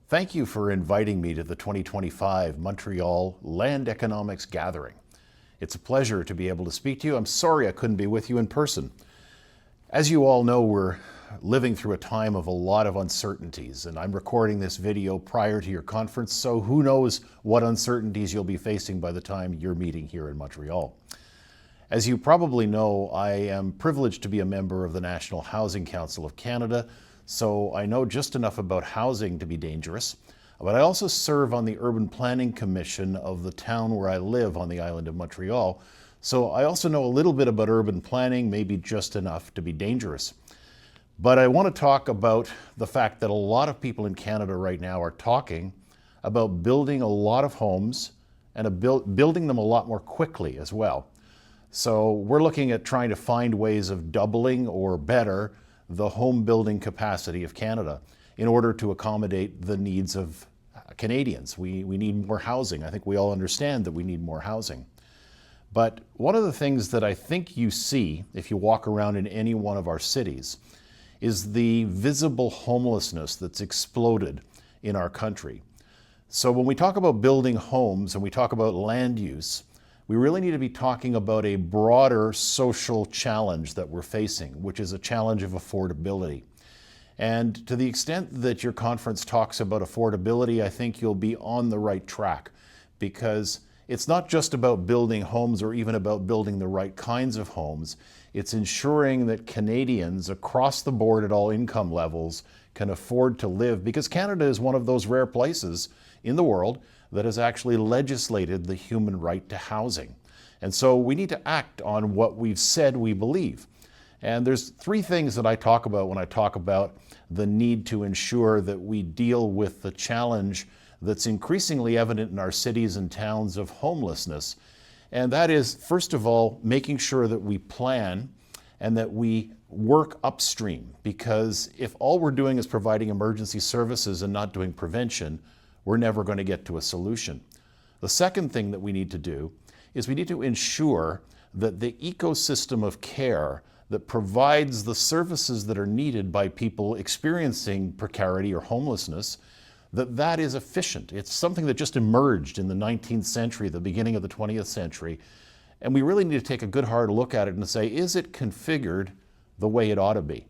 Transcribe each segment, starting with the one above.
Thank you for inviting me to the 2025 Montreal Land Economics Gathering. It's a pleasure to be able to speak to you. I'm sorry I couldn't be with you in person. As you all know, we're living through a time of a lot of uncertainties, and I'm recording this video prior to your conference, so who knows what uncertainties you'll be facing by the time you're meeting here in Montreal. As you probably know, I am privileged to be a member of the National Housing Council of Canada, so I know just enough about housing to be dangerous, but I also serve on the Urban Planning Commission of the town where I live on the island of Montreal, so I also know a little bit about urban planning, maybe just enough to be dangerous. But I want to talk about the fact that a lot of people in Canada right now are talking about building a lot of homes and building them a lot more quickly as well. So we're looking at trying to find ways of doubling or better the home building capacity of Canada in order to accommodate the needs of Canadians. We need more housing. I think we all understand that we need more housing. But one of the things that I think you see if you walk around in any one of our cities is the visible homelessness that's exploded in our country. So when we talk about building homes and we talk about land use, we really need to be talking about a broader social challenge that we're facing, which is a challenge of affordability. And to the extent that your conference talks about affordability, I think you'll be on the right track, because it's not just about building homes or even about building the right kinds of homes. It's ensuring that Canadians across the board at all income levels can afford to live, because Canada is one of those rare places in the world that has actually legislated the human right to housing. And so we need to act on what we've said we believe. And there's three things that I talk about when I talk about the need to ensure that we deal with the challenge that's increasingly evident in our cities and towns of homelessness. And that is, first of all, making sure that we plan and that we work upstream, because if all we're doing is providing emergency services and not doing prevention, we're never going to get to a solution. The second thing that we need to do is we need to ensure that the ecosystem of care that provides the services that are needed by people experiencing precarity or homelessness, that is efficient. It's something that just emerged in the 19th century, the beginning of the 20th century, and we really need to take a good hard look at it and say, is it configured the way it ought to be?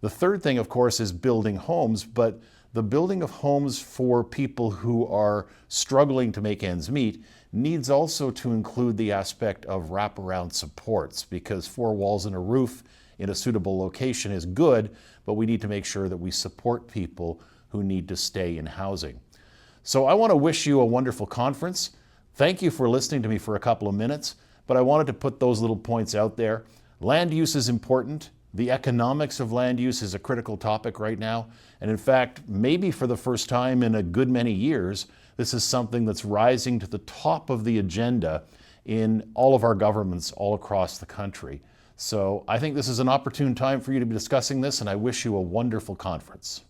The third thing, of course, is building homes, but the building of homes for people who are struggling to make ends meet needs also to include the aspect of wraparound supports, because four walls and a roof in a suitable location is good, but we need to make sure that we support people who need to stay in housing. So I want to wish you a wonderful conference. Thank you for listening to me for a couple of minutes, but I wanted to put those little points out there. Land use is important. The economics of land use is a critical topic right now. And in fact, maybe for the first time in a good many years, this is something that's rising to the top of the agenda in all of our governments all across the country. So I think this is an opportune time for you to be discussing this, and I wish you a wonderful conference.